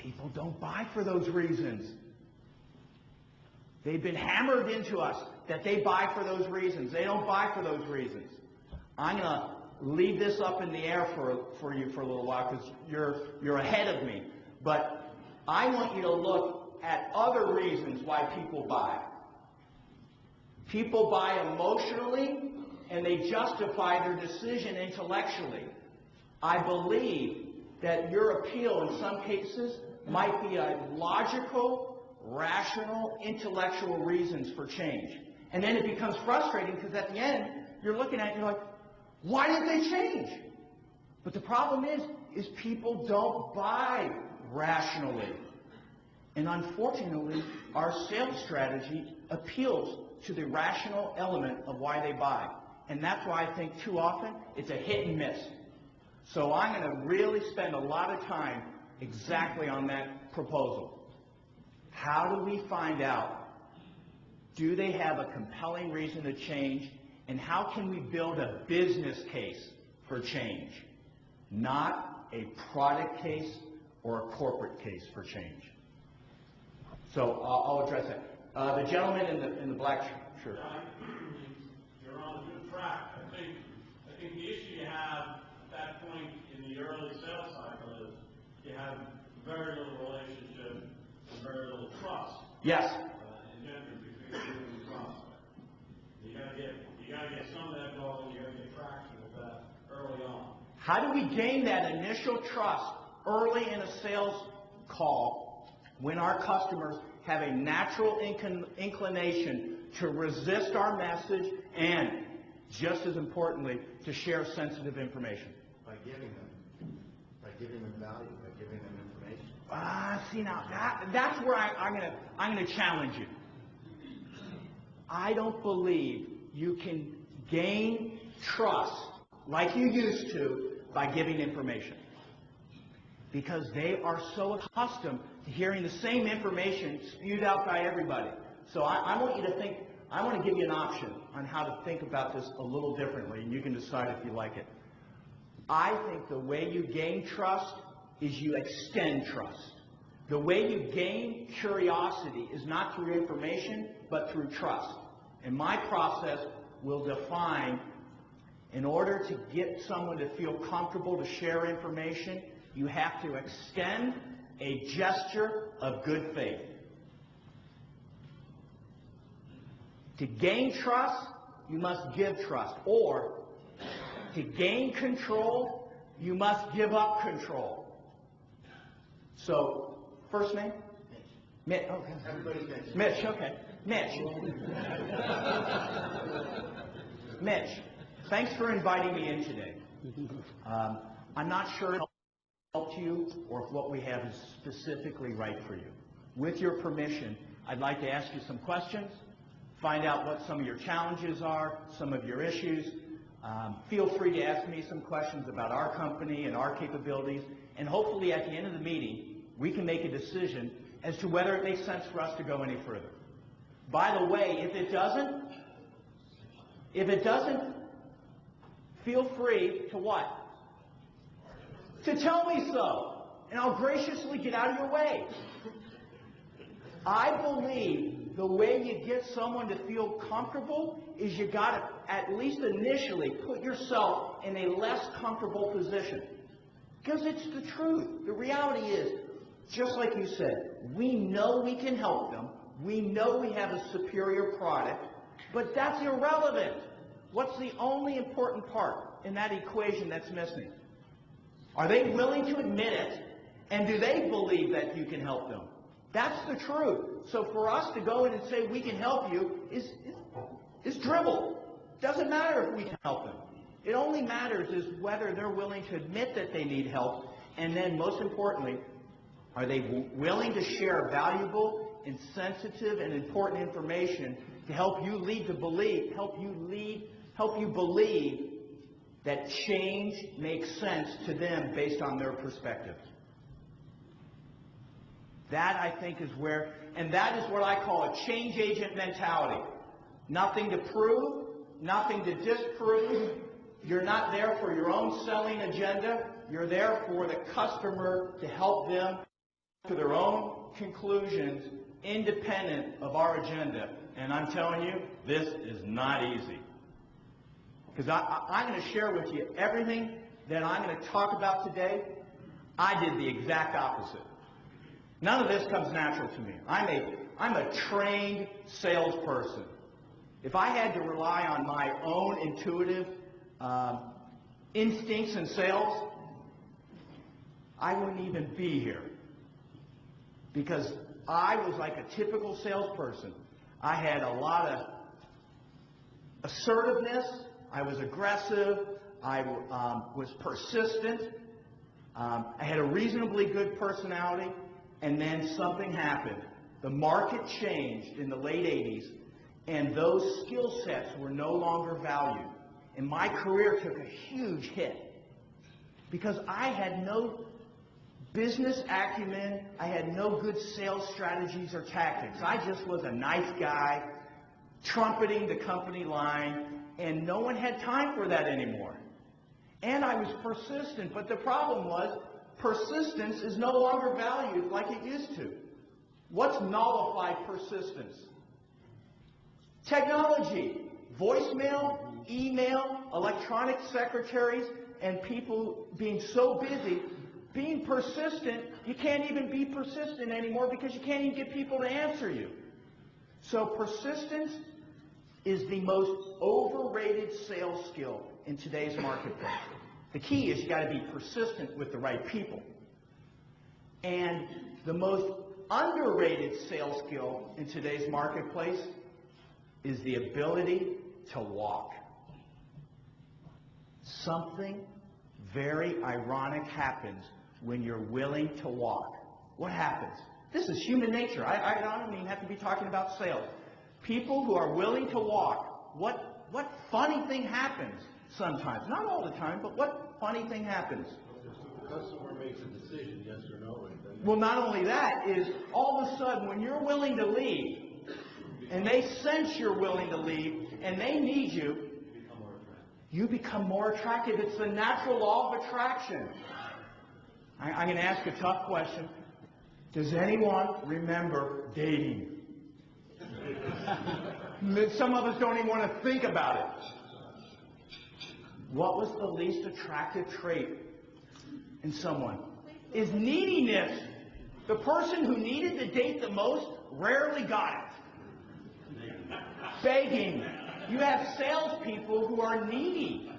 People don't buy for those reasons. They've been hammered into us that they buy for those reasons. They don't buy for those reasons. I'm going to leave this up in the air for you for a little while because you're ahead of me. But I want you to look at other reasons why people buy. People buy emotionally and they justify their decision intellectually. I believe that your appeal in some cases might be a logical, rational, intellectual reasons for change. And then it becomes frustrating because at the end, you're looking at it and you're like, why didn't they change? But the problem is people don't buy rationally. And unfortunately, our sales strategy appeals to the rational element of why they buy. And that's why I think too often it's a hit and miss. So I'm going to really spend a lot of time exactly on that proposal. How do we find out? Do they have a compelling reason to change? And how can we build a business case for change? Not a product case or a corporate case for change. So I'll address that. The gentleman in the black shirt. You're on a good track. I think the issue you have at that point in the early sales cycle is you have very little relationship and very little trust. Yes. Engendered between you and the prospect. You got to get some of that going. You got to get traction with that early on. How do we gain that initial trust early in a sales call when our customers have a natural inclination to resist our message and, just as importantly, to share sensitive information? By giving them value, by giving them information. See, now that's where I'm going to challenge you. I don't believe you can gain trust like you used to by giving information, because they are so accustomed to hearing the same information spewed out by everybody. So I want you to think, I want to give you an option on how to think about this a little differently, and you can decide if you like it. I think the way you gain trust is you extend trust. The way you gain curiosity is not through information, but through trust. And my process will define, in order to get someone to feel comfortable to share information, you have to extend a gesture of good faith. To gain trust, you must give trust. Or, to gain control, you must give up control. So, first name? Mitch. Okay. Everybody's Mitch. Mitch, okay. Mitch. Mitch, thanks for inviting me in today. I'm not sure if it helped you or if what we have is specifically right for you. With your permission, I'd like to ask you some questions, find out what some of your challenges are, some of your issues. Feel free to ask me some questions about our company and our capabilities, and hopefully at the end of the meeting, we can make a decision as to whether it makes sense for us to go any further. By the way, if it doesn't, feel free to what? To tell me so, and I'll graciously get out of your way. I believe the way you get someone to feel comfortable is you got to, at least initially, put yourself in a less comfortable position. Because it's the truth. The reality is, just like you said, we know we can help them. We know we have a superior product, but that's irrelevant. What's the only important part in that equation that's missing? Are they willing to admit it, and do they believe that you can help them? That's the truth. So for us to go in and say we can help you is dribble. Doesn't matter if we can help them. It only matters is whether they're willing to admit that they need help, and then most importantly, are they willing to share valuable and sensitive and important information to help you believe that change makes sense to them based on their perspective. That, I think, is where, and that is what I call a change agent mentality. Nothing to prove, nothing to disprove. You're not there for your own selling agenda. You're there for the customer to help them to their own conclusions independent of our agenda. And I'm telling you, this is not easy. Because I'm going to share with you everything that I'm going to talk about today. I did the exact opposite. None of this comes natural to me. I'm a trained salesperson. If I had to rely on my own intuitive instincts in sales, I wouldn't even be here. Because I was like a typical salesperson. I had a lot of assertiveness. I was aggressive. I was persistent. I had a reasonably good personality. And then something happened. The market changed in the late 80s, and those skill sets were no longer valued. And my career took a huge hit because I had no business acumen. I had no good sales strategies or tactics. I just was a nice guy trumpeting the company line, and no one had time for that anymore. And I was persistent, but the problem was persistence is no longer valued like it used to. What's nullified persistence? Technology, voicemail, email, electronic secretaries, and people being so busy. Being persistent, you can't even be persistent anymore because you can't even get people to answer you. So persistence is the most overrated sales skill in today's marketplace. The key is you got to be persistent with the right people. And the most underrated sales skill in today's marketplace is the ability to walk. Something very ironic happens when you're willing to walk. What happens? This is human nature. I don't even have to be talking about sales. People who are willing to walk, what funny thing happens sometimes? Not all the time, but what funny thing happens? The customer makes a decision, yes or no. Well, not only that, is all of a sudden when you're willing to leave, and they sense you're willing to leave, and they need you, you become more attractive. It's the natural law of attraction. I'm going to ask a tough question. Does anyone remember dating? Some of us don't even want to think about it. What was the least attractive trait in someone? Is neediness. The person who needed the date the most rarely got it. Begging. You have salespeople who are needy.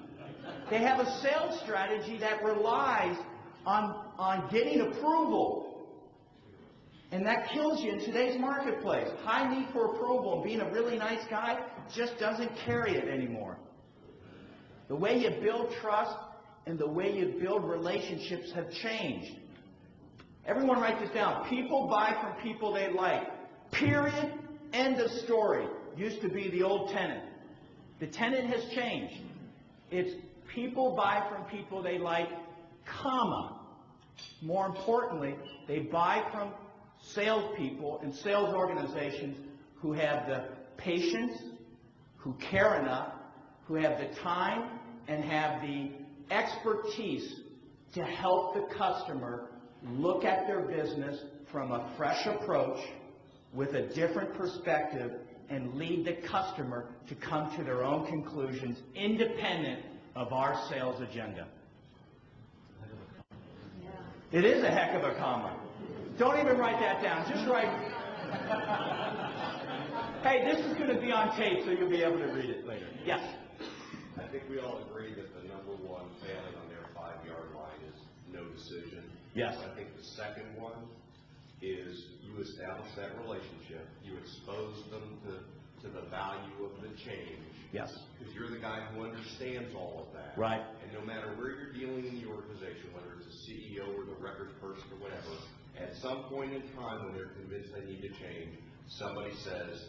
They have a sales strategy that relies on getting approval. And that kills you in today's marketplace. High need for approval and being a really nice guy just doesn't carry it anymore. The way you build trust and the way you build relationships have changed. Everyone write this down. People buy from people they like. Period. End of story. Used to be the old tenet. The tenet has changed. It's people buy from people they like, comma. More importantly, they buy from salespeople and sales organizations who have the patience, who care enough, who have the time and have the expertise to help the customer look at their business from a fresh approach with a different perspective and lead the customer to come to their own conclusions independent of our sales agenda. It is a heck of a comma. Don't even write that down. Just write. Hey, this is going to be on tape, so you'll be able to read it later. Yes? I think we all agree that the number one failing on their 5-yard line is no decision. Yes. I think the second one is you establish that relationship. You expose them to the value of the change. Yes. Because you're the guy who understands all of that. Right. And no matter where you're dealing in the organization, whether it's a CEO or the records person or whatever, at some point in time when they're convinced they need to change, somebody says,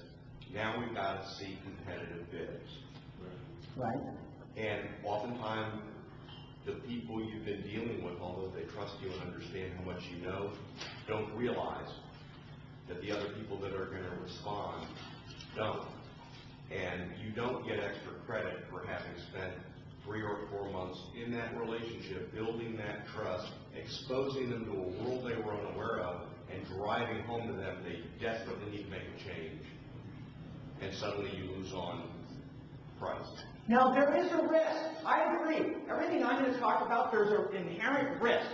now we've got to see competitive bids. Right. And oftentimes, the people you've been dealing with, although they trust you and understand how much you know, don't realize that the other people that are going to respond don't. And you don't get extra credit for having spent 3 or 4 months in that relationship, building that trust, exposing them to a world they were unaware of, and driving home to them they desperately need to make a change, and suddenly you lose on price. Now, there is a risk. I agree. Everything I'm going to talk about, there's an inherent risk.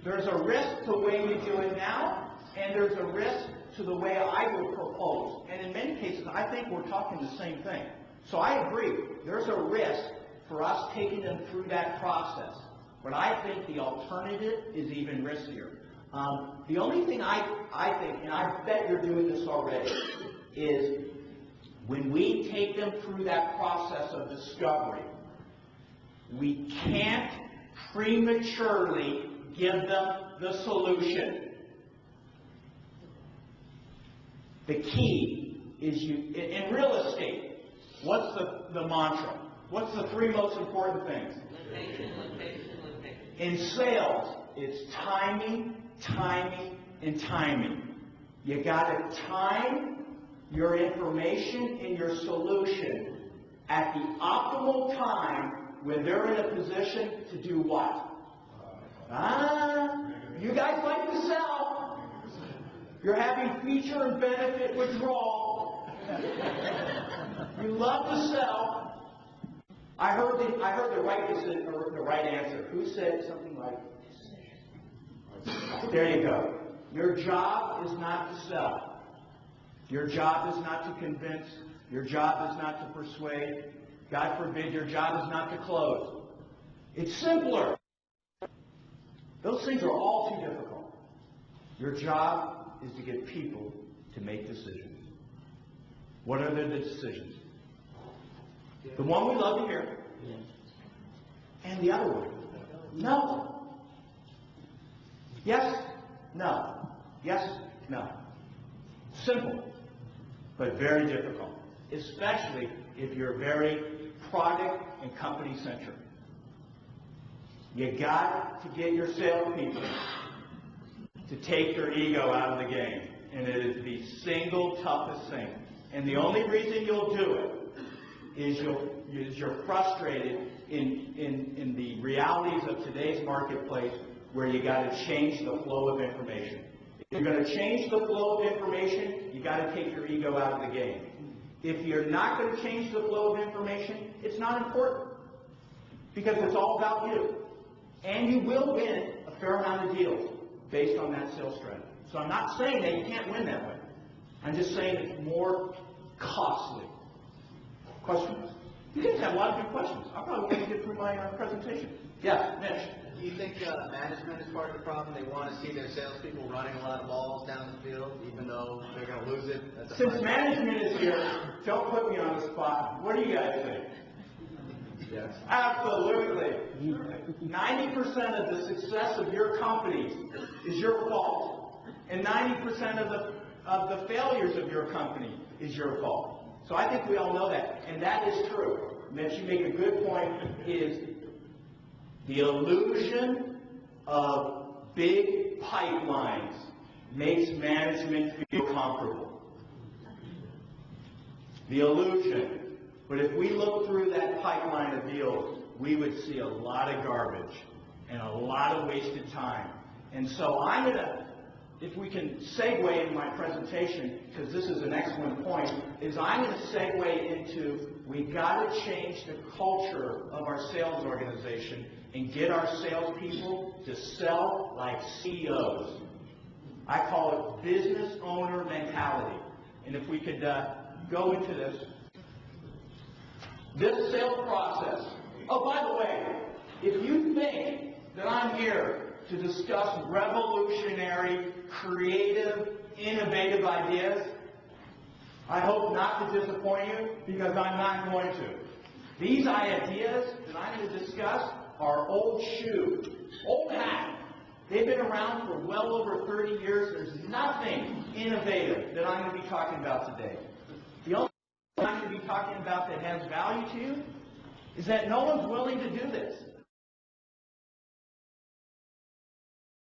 There's a risk to the way we do it now, and there's a risk to the way I would propose. And in many cases, I think we're talking the same thing. So I agree. There's a risk for us taking them through that process. But I think the alternative is even riskier. The only thing I think, and I bet you're doing this already, is when we take them through that process of discovery, we can't prematurely give them the solution. The key is in real estate, what's the mantra? What's the three most important things? Location, location, location. In sales, it's timing, timing, and timing. You got to time your information and your solution at the optimal time when they're in a position to do what? You guys like to sell. You're having feature and benefit withdrawal. You love to sell. I heard the right answer. Who said something like, there you go. Your job is not to sell. Your job is not to convince. Your job is not to persuade. God forbid, your job is not to close. It's simpler. Those things are all too difficult. Your job is to get people to make decisions. What are the decisions? The one we love to hear. And the other one. No. Yes, no. Yes, no. Simple, but very difficult. Especially if you're very product and company centric. You got to get your salespeople to take their ego out of the game. And it is the single toughest thing. And the only reason you'll do it is you're frustrated in the realities of today's marketplace where you got to change the flow of information. If you're going to change the flow of information, you got to take your ego out of the game. If you're not going to change the flow of information, it's not important because it's all about you. And you will win a fair amount of deals based on that sales strategy. So I'm not saying that you can't win that way. I'm just saying it's more costly. Questions? You guys have a lot of good questions. I probably want to get through my presentation. Yes, Mitch. Do you think management is part of the problem? They want to see their salespeople running a lot of balls down the field, even though they're going to lose it? Since management is here, don't put me on the spot. What do you guys think? Yes. Absolutely. 90% of the success of your company is your fault, and 90% of the failures of your company is your fault. So I think we all know that, and that is true. Mitch, you make a good point. Is the illusion of big pipelines makes management feel comfortable. The illusion. But if we look through that pipeline of deals, we would see a lot of garbage and a lot of wasted time. And so I'm going to, if we can segue in my presentation, because this is an excellent point, is I'm going to segue into we've got to change the culture of our sales organization and get our salespeople to sell like CEOs. I call it business owner mentality. And if we could go into this. This sales process. Oh, by the way, if you think that I'm here to discuss revolutionary, creative, innovative ideas, I hope not to disappoint you because I'm not going to. These ideas that I'm going to discuss are old shoe, old hat. They've been around for well over 30 years. There's nothing innovative that I'm going to be talking about today. The only thing I'm going to be talking about that has value to you is that no one's willing to do this.